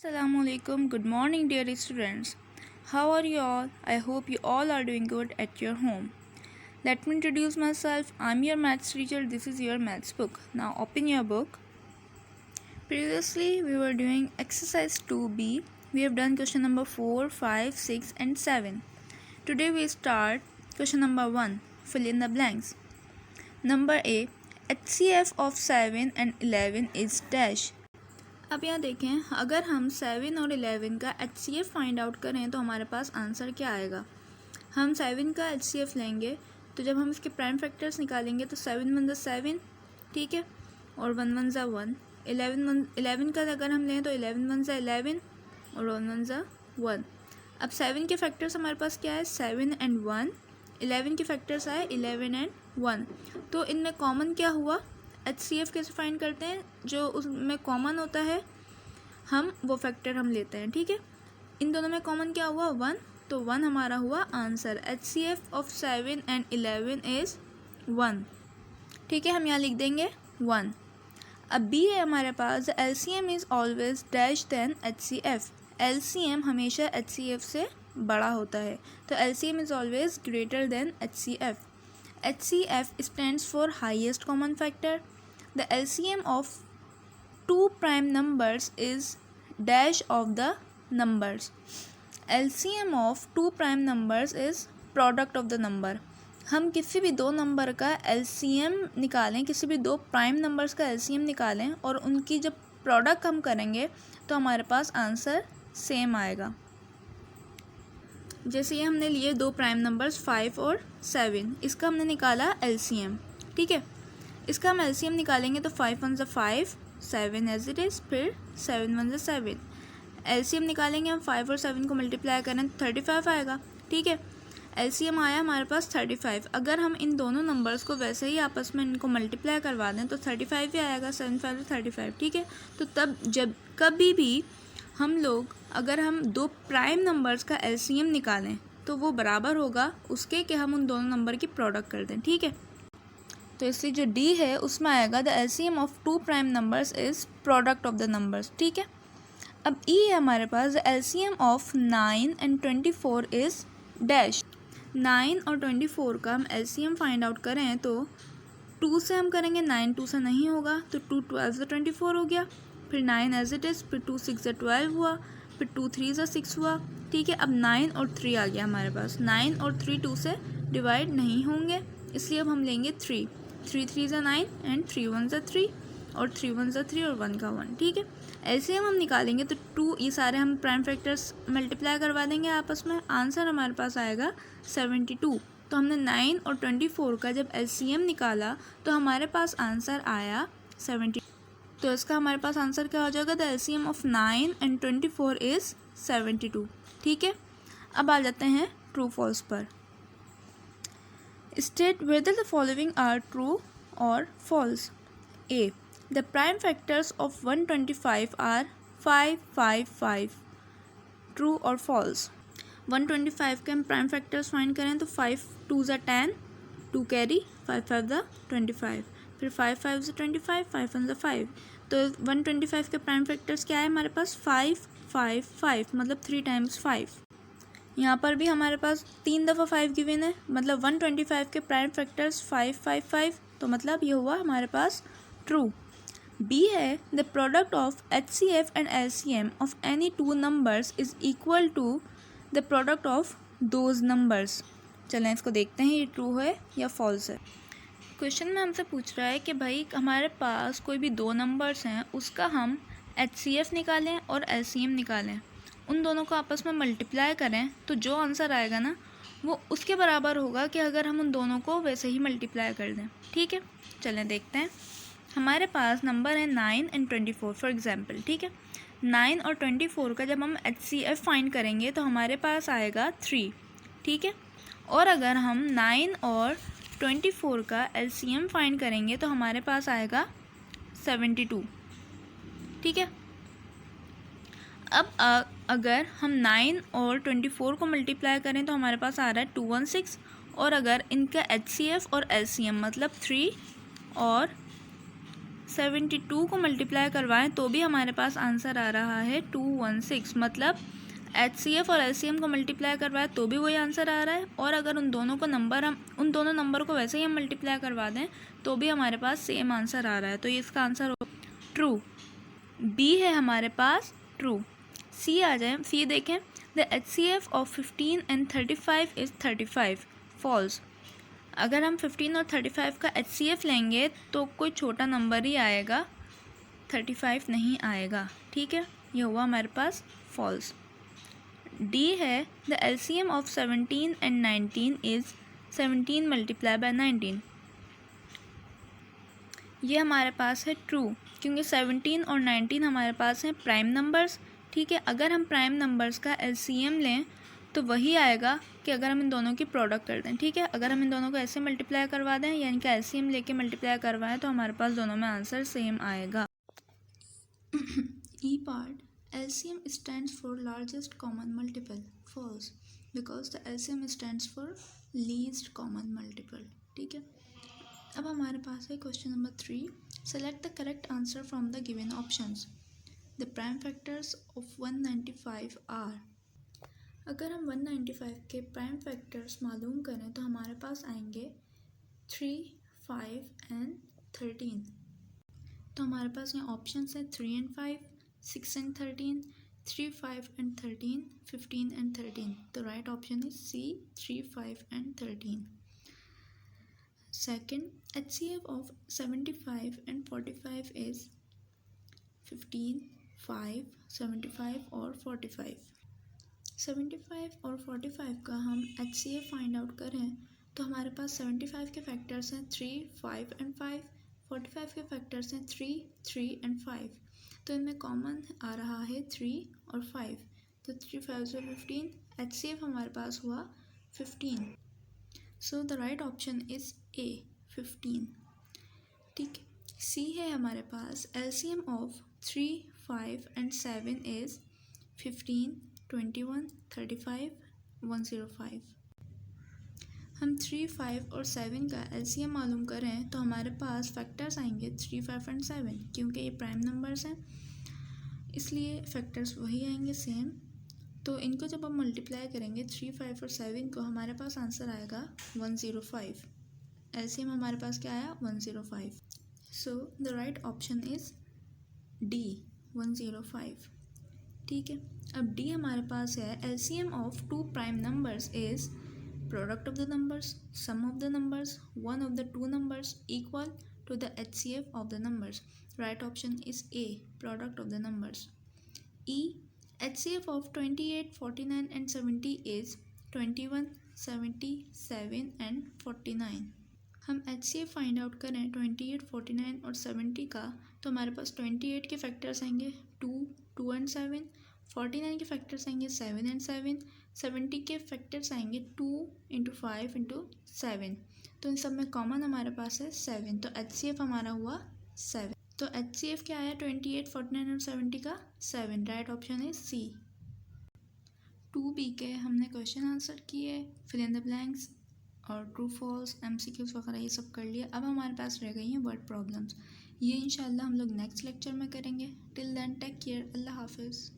Assalamualaikum. Good morning, dear students. How are you all? I hope you all are doing good at your home. Let me introduce myself. I'm your maths teacher. This is your maths book. Now open your book. Previously, we were doing exercise 2B. We have done question number 4, 5, 6 and 7. Today we start question number 1. Fill in the blanks. Number A. HCF of 7 and 11 is dash. अब यहाँ देखें, अगर हम 7 और 11 का HCF find out करें तो हमारे पास आंसर क्या आएगा। हम 7 का HCF लेंगे तो जब हम इसके प्राइम फैक्टर्स निकालेंगे तो 7 वन ज़ा 7, ठीक है, और 1 वन ज़ा 1। 11 का अगर हम लें तो 11 वन ज़ा 11 और 1 वन ज़ा 1। अब 7 के फैक्टर्स हमारे पास क्या है, 7 एंड 1। 11 के फैक्टर्स आए 11 एंड 1। तो इनमें कॉमन क्या हुआ, HCF कैसे फाइंड करते हैं, जो उसमें कॉमन होता है हम वो फैक्टर हम लेते हैं, ठीक है। इन दोनों में कॉमन क्या हुआ, 1, तो 1 हमारा हुआ answer. HCF of 7 and 11 is 1, ठीक है, हम यहाँ लिख देंगे 1। अब B है हमारे पास, LCM is always dash then HCF। LCM हमेशा HCF से बड़ा होता है, तो LCM is always greater than HCF। HCF stands for highest common factor. The LCM of two prime numbers is dash of the numbers. LCM of two prime numbers is product of the number. हम किसी भी दो number का LCM निकालें, किसी भी दो prime numbers का LCM निकालें और उनकी जब प्रोडक्ट हम करेंगे तो हमारे पास आंसर सेम आएगा। जैसे ये हमने लिए दो प्राइम नंबर्स 5 और 7, इसका हमने निकाला LCM, ठीक है। इसका हम LCM निकालेंगे तो 5 वन ज़ा 5, 7 एज इट इज़, फिर 7 वन ज़ा 7। LCM निकालेंगे हम 5 और 7 को मल्टीप्लाई करें तो 35 आएगा, ठीक है। LCM आया हमारे पास 35। अगर हम इन दोनों नंबर्स को वैसे ही आपस में इनको मल्टीप्लाई करवा दें तो 35 ही आएगा, 7 5 35, ठीक है। तो तब जब कभी भी हम लोग अगर हम दो प्राइम नंबर्स का LCM निकालें तो वो बराबर होगा उसके कि हम उन दोनों नंबर की प्रोडक्ट कर दें, ठीक है। तो इसलिए जो D है उसमें आएगा the LCM of two prime numbers is product of the numbers, ठीक है। अब E है हमारे पास, the LCM of 9 and 24 is dash. 9 और 24 का हम LCM फाइंड आउट करें तो 2 से हम करेंगे, 9 2 से नहीं होगा, तो 2 12 से 24 हो गया, फिर 9 एज इट इज़, फिर 2 6 से 12 हुआ, फिर 2 3 से 6 हुआ, ठीक है। अब 9 और 3 आ गया हमारे पास। 9 और 3 2 से डिवाइड नहीं होंगे, इसलिए अब हम लेंगे 3 3 से 9 एंड 3 1 से 3 और 3 1 से 3 और 1 का 1, ठीक है। LCM हम निकालेंगे तो 2, ये सारे हम प्राइम फैक्टर्स मल्टीप्लाई करवा देंगे आपस में, आंसर हमारे पास आएगा 72। तो हमने 9 और 24 का जब LCM निकाला तो हमारे पास आंसर आया 70। तो इसका हमारे पास आंसर क्या हो जाएगा, the LCM of 9 and 24 is 72, ठीक है। अब आ जाते हैं ट्रू फॉल्स पर। State whether the following are true और false. A, the prime factors of 125 are 5 5 5, true और फॉल्स। 125 के हम प्राइम फैक्टर्स फाइंड करें तो 5 2 ज़ा 10, 2 कैरी, 5 5 ज़ा 25, फिर 5 5 ज़ा 25, 5 1 ज़ा 5। तो 125 के प्राइम फैक्टर्स क्या है हमारे पास, 5 5 5, मतलब 3 टाइम्स 5। यहाँ पर भी हमारे पास 3 दफ़ा 5 गिवन है, मतलब 125 के प्राइम फैक्टर्स 5 5 5, तो मतलब ये हुआ हमारे पास ट्रू। बी है, the product of HCF and LCM of any two numbers is equal to the product of those numbers. चलें इसको देखते हैं ये ट्रू है या फॉल्स है। क्वेश्चन में हमसे पूछ रहा है कि भाई हमारे पास कोई भी दो नंबर्स हैं, उसका हम HCF निकालें और LCM निकालें, उन दोनों को आपस में मल्टीप्लाई करें तो जो आंसर आएगा ना वो उसके बराबर होगा कि अगर हम उन दोनों को वैसे ही मल्टीप्लाई कर दें, ठीक है। चलें देखते हैं। हमारे पास नंबर है 9 एंड 24 फॉर एग्जांपल, ठीक है। 9 और 24 का जब हम HCF फाइंड करेंगे तो हमारे पास आएगा 3, ठीक है। और अगर हम 9 और 24 का LCM फाइंड करेंगे तो हमारे पास आएगा 72, ठीक है। अब अगर हम 9 और 24 को मल्टीप्लाई करें तो हमारे पास आ रहा है 216, और अगर इनका HCF और LCM मतलब 3 और 72 को मल्टीप्लाई करवाएं तो भी हमारे पास आंसर आ रहा है 216। मतलब HCF और LCM को मल्टीप्लाई करवाएं तो भी वही आंसर आ रहा है, और अगर उन दोनों नंबर को वैसे ही हम मल्टीप्लाई करवा दें तो भी हमारे पास सेम आंसर आ रहा है। तो ये इसका आंसर हो ट्रू। बी है हमारे पास ट्रू। सी आ जाए, सी देखें, the HCF of 15 and 35 is 35, false. अगर हम 15 और 35 का HCF लेंगे तो कोई छोटा नंबर ही आएगा, 35 नहीं आएगा। ठीक है, ये हुआ हमारे पास फॉल्स। डी है the LCM of 17 and 19 is 17 multiply by 19, ये हमारे पास है ट्रू, क्योंकि 17 और 19 हमारे पास हैं प्राइम नंबर्स। ठीक है, अगर हम प्राइम नंबर्स का LCM लें तो वही आएगा कि अगर हम इन दोनों की प्रोडक्ट कर दें। ठीक है, अगर हम इन दोनों को ऐसे मल्टीप्लाई करवा दें, यानी कि LCM लेके मल्टीप्लाई करवाएं, तो हमारे पास दोनों में आंसर सेम आएगा। ई part, LCM stands for largest common multiple, false, because the LCM stands for least common multiple। ठीक है, अब हमारे पास है question number 3, select the correct answer from the given options. The prime factors of 195 are. अगर हम 195 के prime factors मालूम करें तो हमारे पास आएंगे 3, 5 एंड 13। तो हमारे पास यहाँ ऑप्शन है 3 एंड 5, 6 एंड 13, 3, 5 एंड 13, 15 एंड 13। तो right option is C, 3, 5 and 13। Second, HCF of 75 and 45 is 15, 5, 75 और 45। 75 और 45 का हम HCF फाइंड आउट करें तो हमारे पास 75 के फैक्टर्स हैं 3, 5 एंड 5, 45 के फैक्टर्स हैं 3, 3 एंड 5। तो इनमें कॉमन आ रहा है 3 और 5, तो 3, 5 से 15, HCF हमारे पास हुआ 15। सो द राइट ऑप्शन इज ए, 15। ठीक है, सी है हमारे पास, LCM ऑफ 3, 5 एंड 7 इज 15, 21, 35, 105। हम 3, 5 और 7 का LCM मालूम करें तो हमारे पास फैक्टर्स आएंगे 3, 5 एंड 7, क्योंकि ये प्राइम नंबर्स हैं इसलिए फैक्टर्स वही आएंगे सेम। तो इनको जब हम मल्टीप्लाई करेंगे 3, 5 और 7 को, हमारे पास आंसर आएगा 105। LCM हमारे पास क्या आया, 105। So the right option is D, 105। ठीक है, अब डी हमारे पास है, LCM of 2 prime numbers is product of the numbers, sum of the numbers, one of the 2 numbers equal to the HCF of the numbers. Right option is A, product of the numbers. E, HCF of 28, 49 and 70 is 21, 70, 7 and 49। हम HCF find out करें 28, 49 और 70 का, तो हमारे पास 28 के factors आएंगे 2, 2 and 7, 49 के factors आएंगे 7 एंड 7, 70 के फैक्टर्स आएंगे 2 इंटू 5 इंटू 7। तो इन सब में कॉमन हमारे पास है 7, तो HCF हमारा हुआ 7। तो HCF क्या आया 28, 49 और 70 का, 7। राइट ऑप्शन है सी। 2B के हमने क्वेश्चन आंसर किए, फिल इन द ब्लैंक्स और ट्रू फॉल्स, MCQs वगैरह ये सब कर लिए। अब हमारे पास रह गई हैं वर्ड प्रॉब्लम्स, ये इंशाल्लाह हम लोग नेक्स्ट लेक्चर में करेंगे। टिल देन टेक केयर, अल्लाह हाफिज़।